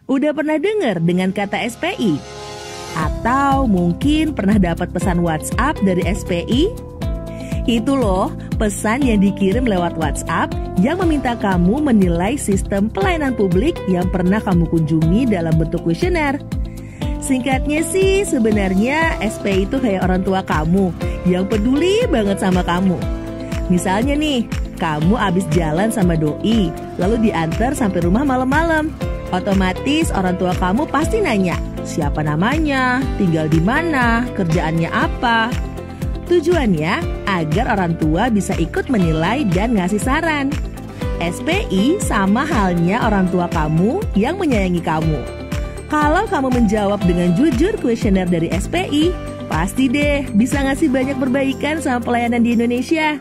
Udah pernah dengar dengan kata SPI? Atau mungkin pernah dapat pesan WhatsApp dari SPI? Itu loh, pesan yang dikirim lewat WhatsApp yang meminta kamu menilai sistem pelayanan publik yang pernah kamu kunjungi dalam bentuk kuesioner. Singkatnya sih, sebenarnya SPI itu kayak orang tua kamu yang peduli banget sama kamu. Misalnya nih, kamu abis jalan sama doi, lalu diantar sampai rumah malam-malam. Otomatis orang tua kamu pasti nanya, siapa namanya, tinggal di mana, kerjaannya apa. Tujuannya agar orang tua bisa ikut menilai dan ngasih saran. SPI sama halnya orang tua kamu yang menyayangi kamu. Kalau kamu menjawab dengan jujur kuesioner dari SPI, pasti deh bisa ngasih banyak perbaikan sama pelayanan di Indonesia.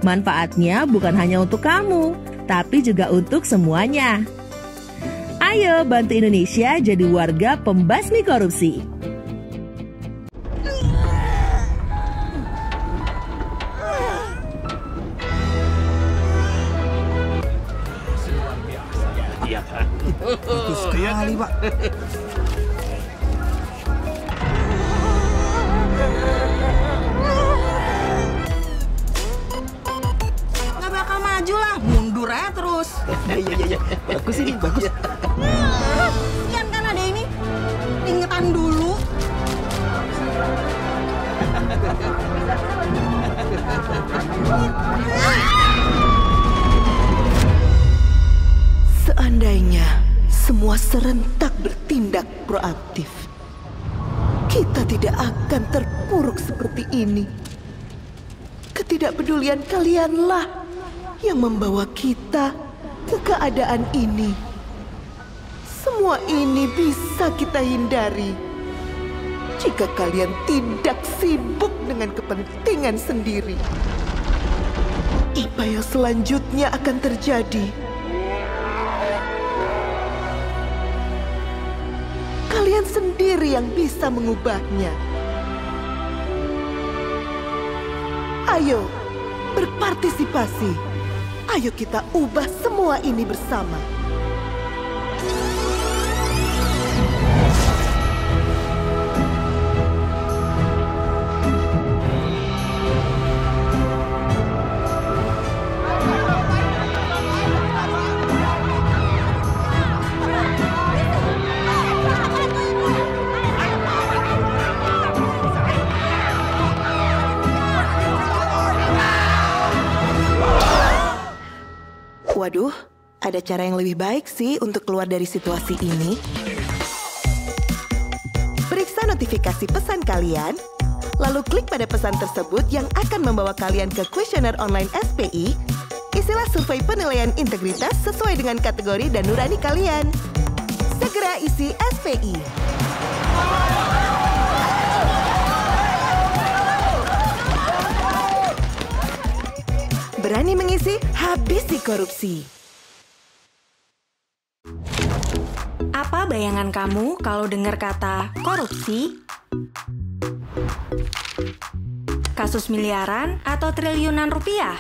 Manfaatnya bukan hanya untuk kamu, tapi juga untuk semuanya. Ayo bantu Indonesia jadi warga pembasmi korupsi. Iya, Pak. Bagus sekali, Pak. Nggak bakal maju lah, mundur aja terus. Iya. Bagus ini, bagus. Sekian kan ada ini, ingetan dulu. Seandainya semua serentak bertindak proaktif, kita tidak akan terpuruk seperti ini. Ketidakpedulian kalianlah yang membawa kita ke keadaan ini. Semua ini bisa kita hindari jika kalian tidak sibuk dengan kepentingan sendiri. Apa yang selanjutnya akan terjadi? Kalian sendiri yang bisa mengubahnya. Ayo, berpartisipasi. Ayo kita ubah semua ini bersama. Waduh, ada cara yang lebih baik sih untuk keluar dari situasi ini. Periksa notifikasi pesan kalian, lalu klik pada pesan tersebut yang akan membawa kalian ke kuesioner online SPI. Isilah survei penilaian integritas sesuai dengan kategori dan nurani kalian. Segera isi SPI. Berani mengisi, habisi korupsi. Apa bayangan kamu kalau dengar kata korupsi? Kasus miliaran atau triliunan rupiah?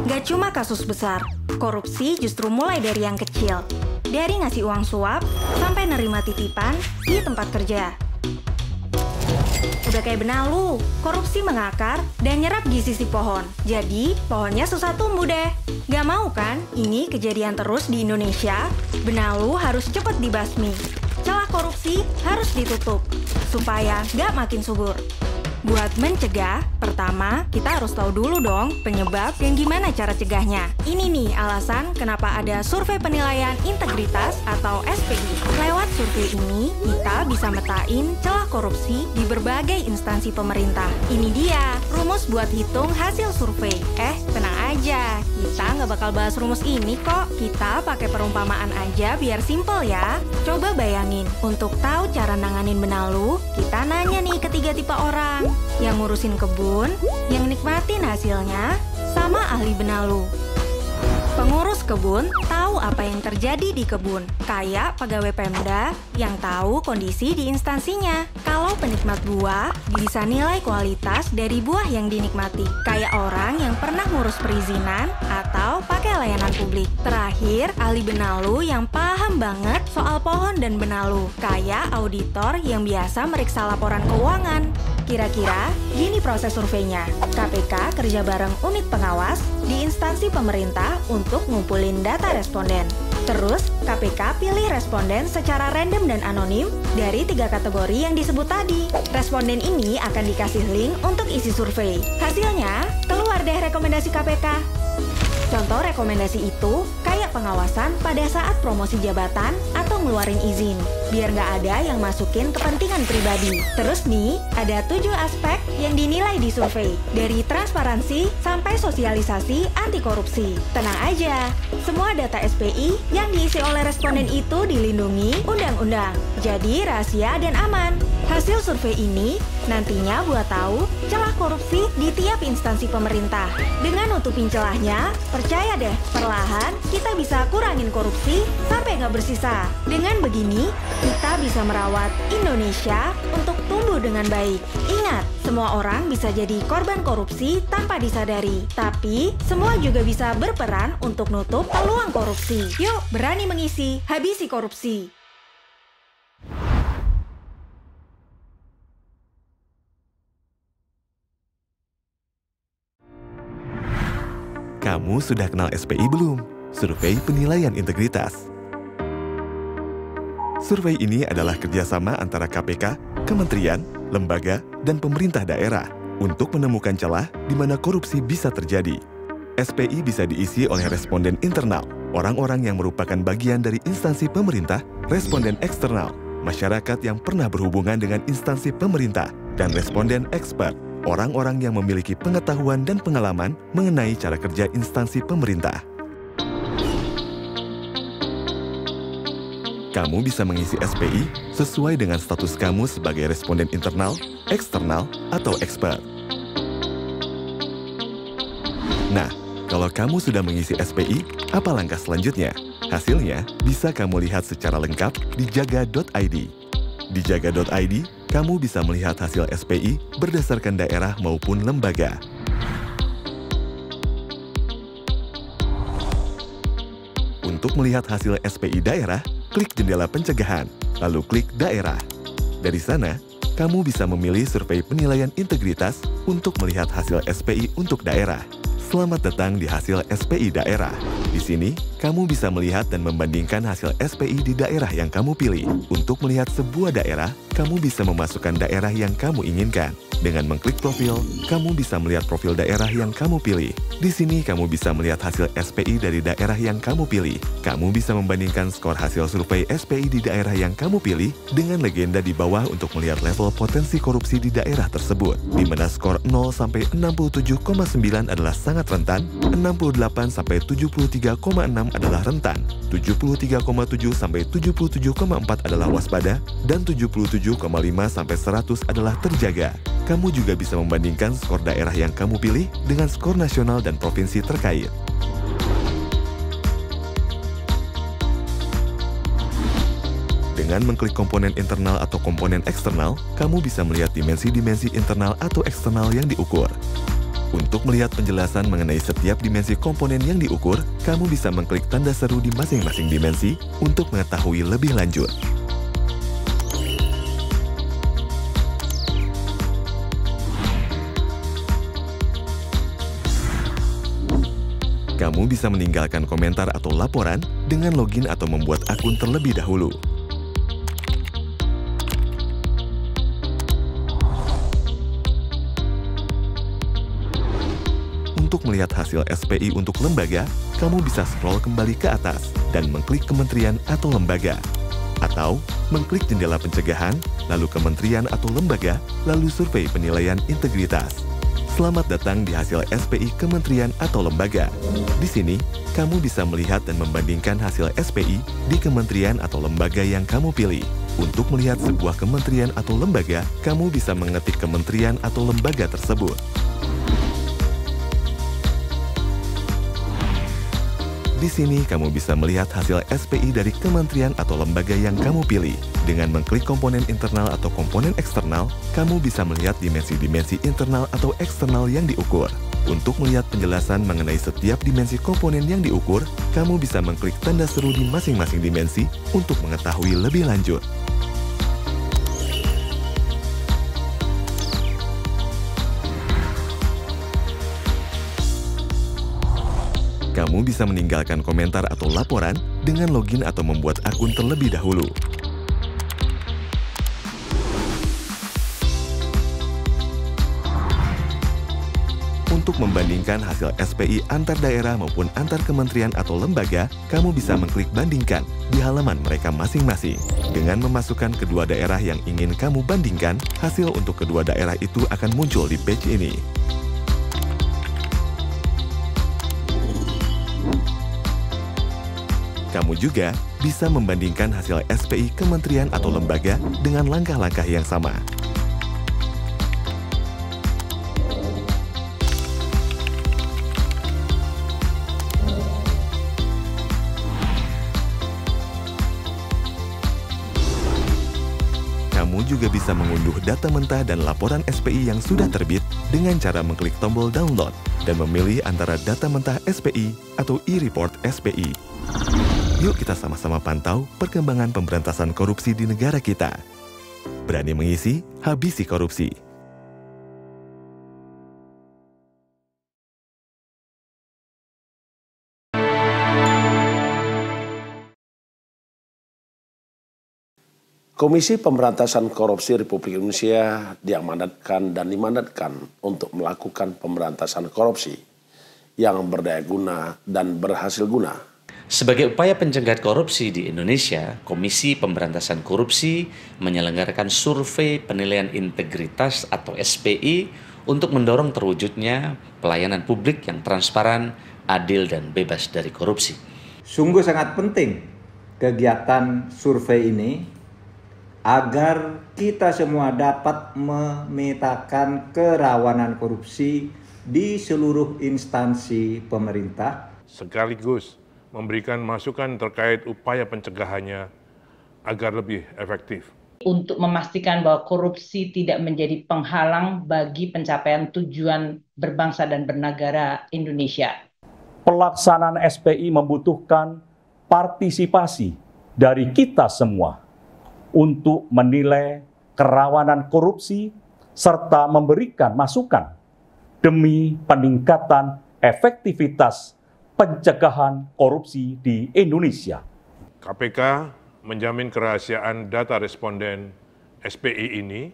Gak cuma kasus besar, korupsi justru mulai dari yang kecil. Dari ngasih uang suap sampai nerima titipan di tempat kerja. Udah kayak benalu, korupsi mengakar dan nyerap gizi si pohon. Jadi, pohonnya susah tumbuh deh. Gak mau kan ini kejadian terus di Indonesia? Benalu harus cepat dibasmi. Celah korupsi harus ditutup, supaya gak makin subur. Buat mencegah, pertama kita harus tahu dulu dong penyebab dan gimana cara cegahnya. Ini nih alasan kenapa ada survei penilaian integritas atau SPI. Lewat survei ini, kita bisa metain celah korupsi di berbagai instansi pemerintah. Ini dia, rumus buat hitung hasil survei. Tenang aja, kita nggak bakal bahas rumus ini kok. Kita pakai perumpamaan aja biar simple ya. Coba bayangin, untuk tahu cara nanganin benalu, kita nanya nih ke 3 tipe orang. Yang ngurusin kebun, yang nikmatin hasilnya, sama ahli benalu. Pengurus kebun tahu apa yang terjadi di kebun, kayak pegawai Pemda yang tahu kondisi di instansinya. Kalau penikmat buah bisa nilai kualitas dari buah yang dinikmati, kayak orang yang pernah ngurus perizinan atau pakai layanan publik. Terakhir, ahli benalu yang paham banget soal pohon dan benalu, kayak auditor yang biasa meriksa laporan keuangan. Kira-kira gini proses surveinya. KPK kerja bareng unit pengawas di instansi pemerintah untuk ngumpulin data responden. Terus, KPK pilih responden secara random dan anonim dari 3 kategori yang disebut tadi. Responden ini akan dikasih link untuk isi survei. Hasilnya, keluar deh rekomendasi KPK. Contoh rekomendasi itu kayak pengawasan pada saat promosi jabatan atau ngeluarin izin, biar nggak ada yang masukin kepentingan pribadi. Terus nih, ada 7 aspek yang dinilai di survei, dari transparansi sampai sosialisasi anti korupsi. Tenang aja, semua data SPI yang diisi oleh responden itu dilindungi undang-undang, jadi rahasia dan aman. Hasil survei ini nantinya buat tahu celah korupsi di tiap instansi pemerintah. Dengan nutupin celahnya, percaya deh, perlahan kita bisa kurangin korupsi sampai nggak bersisa. Dengan begini, kita bisa merawat Indonesia untuk tumbuh dengan baik. Ingat, semua orang bisa jadi korban korupsi tanpa disadari. Tapi, semua juga bisa berperan untuk nutup peluang korupsi. Yuk, berani mengisi, habisi korupsi. Kamu sudah kenal SPI belum? Survei Penilaian Integritas. Survei ini adalah kerjasama antara KPK, kementerian, lembaga, dan pemerintah daerah untuk menemukan celah di mana korupsi bisa terjadi. SPI bisa diisi oleh responden internal, orang-orang yang merupakan bagian dari instansi pemerintah, responden eksternal, masyarakat yang pernah berhubungan dengan instansi pemerintah, dan responden expert, orang-orang yang memiliki pengetahuan dan pengalaman mengenai cara kerja instansi pemerintah. Kamu bisa mengisi SPI sesuai dengan status kamu sebagai responden internal, eksternal, atau expert. Nah, kalau kamu sudah mengisi SPI, apa langkah selanjutnya? Hasilnya bisa kamu lihat secara lengkap di jaga.id. Di jaga.id, kamu bisa melihat hasil SPI berdasarkan daerah maupun lembaga. Untuk melihat hasil SPI daerah, klik jendela pencegahan, lalu klik daerah. Dari sana, kamu bisa memilih survei penilaian integritas untuk melihat hasil SPI untuk daerah. Selamat datang di hasil SPI daerah. Di sini, kamu bisa melihat dan membandingkan hasil SPI di daerah yang kamu pilih. Untuk melihat sebuah daerah, kamu bisa memasukkan daerah yang kamu inginkan. Dengan mengklik profil, kamu bisa melihat profil daerah yang kamu pilih. Di sini, kamu bisa melihat hasil SPI dari daerah yang kamu pilih. Kamu bisa membandingkan skor hasil survei SPI di daerah yang kamu pilih dengan legenda di bawah untuk melihat level potensi korupsi di daerah tersebut, di mana skor 0 sampai 67,9 adalah sangat rentan, 68 sampai 73,6 adalah rentan, 73,7 sampai 77,4 adalah waspada, dan 77,5 sampai 100 adalah terjaga. Kamu juga bisa membandingkan skor daerah yang kamu pilih dengan skor nasional dan provinsi terkait. Dengan mengklik komponen internal atau komponen eksternal, kamu bisa melihat dimensi-dimensi internal atau eksternal yang diukur. Untuk melihat penjelasan mengenai setiap dimensi komponen yang diukur, kamu bisa mengklik tanda seru di masing-masing dimensi untuk mengetahui lebih lanjut. Kamu bisa meninggalkan komentar atau laporan dengan login atau membuat akun terlebih dahulu. Untuk melihat hasil SPI untuk lembaga, kamu bisa scroll kembali ke atas dan mengklik kementerian atau lembaga. Atau mengklik jendela pencegahan, lalu kementerian atau lembaga, lalu survei penilaian integritas. Selamat datang di hasil SPI kementerian atau lembaga. Di sini, kamu bisa melihat dan membandingkan hasil SPI di kementerian atau lembaga yang kamu pilih. Untuk melihat sebuah kementerian atau lembaga, kamu bisa mengetik kementerian atau lembaga tersebut. Di sini kamu bisa melihat hasil SPI dari kementerian atau lembaga yang kamu pilih. Dengan mengklik komponen internal atau komponen eksternal, kamu bisa melihat dimensi-dimensi internal atau eksternal yang diukur. Untuk melihat penjelasan mengenai setiap dimensi komponen yang diukur, kamu bisa mengklik tanda seru di masing-masing dimensi untuk mengetahui lebih lanjut. Kamu bisa meninggalkan komentar atau laporan dengan login atau membuat akun terlebih dahulu. Untuk membandingkan hasil SPI antar daerah maupun antar kementerian atau lembaga, kamu bisa mengklik bandingkan di halaman mereka masing-masing. Dengan memasukkan kedua daerah yang ingin kamu bandingkan, hasil untuk kedua daerah itu akan muncul di page ini. Kamu juga bisa membandingkan hasil SPI kementerian atau lembaga dengan langkah-langkah yang sama. Kamu juga bisa mengunduh data mentah dan laporan SPI yang sudah terbit dengan cara mengklik tombol download dan memilih antara data mentah SPI atau e-report SPI. Yuk kita sama-sama pantau perkembangan pemberantasan korupsi di negara kita. Berani mengisi, habisi korupsi. Komisi Pemberantasan Korupsi Republik Indonesia diamanatkan dan dimandatkan untuk melakukan pemberantasan korupsi yang berdaya guna dan berhasil guna. Sebagai upaya pencegahan korupsi di Indonesia, Komisi Pemberantasan Korupsi menyelenggarakan survei penilaian integritas atau SPI untuk mendorong terwujudnya pelayanan publik yang transparan, adil, dan bebas dari korupsi. Sungguh sangat penting kegiatan survei ini agar kita semua dapat memetakan kerawanan korupsi di seluruh instansi pemerintah. Sekaligus memberikan masukan terkait upaya pencegahannya agar lebih efektif. Untuk memastikan bahwa korupsi tidak menjadi penghalang bagi pencapaian tujuan berbangsa dan bernegara Indonesia. Pelaksanaan SPI membutuhkan partisipasi dari kita semua untuk menilai kerawanan korupsi serta memberikan masukan demi peningkatan efektivitas pencegahan korupsi di Indonesia. KPK menjamin kerahasiaan data responden SPI ini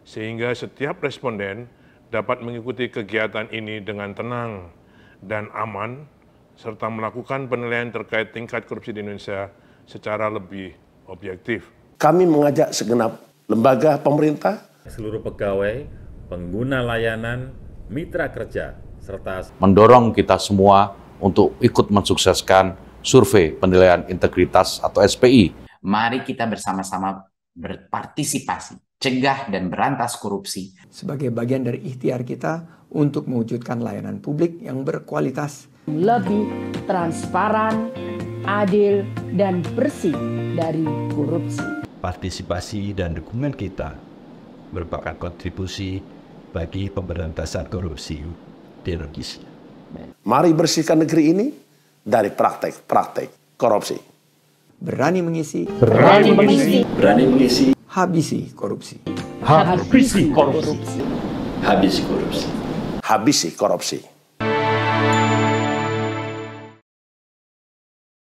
sehingga setiap responden dapat mengikuti kegiatan ini dengan tenang dan aman serta melakukan penilaian terkait tingkat korupsi di Indonesia secara lebih objektif. Kami mengajak segenap lembaga pemerintah, seluruh pegawai, pengguna layanan, mitra kerja, serta mendorong kita semua untuk ikut mensukseskan survei penilaian integritas atau SPI. Mari kita bersama-sama berpartisipasi, cegah dan berantas korupsi. Sebagai bagian dari ikhtiar kita untuk mewujudkan layanan publik yang berkualitas. Lebih transparan, adil, dan bersih dari korupsi. Partisipasi dan dukungan kita merupakan kontribusi bagi pemberantasan korupsi di Indonesia. Mari bersihkan negeri ini dari praktek-praktek korupsi. Berani mengisi, berani mengisi, berani mengisi, habisi korupsi. Habisi korupsi. Habisi korupsi. Habisi korupsi.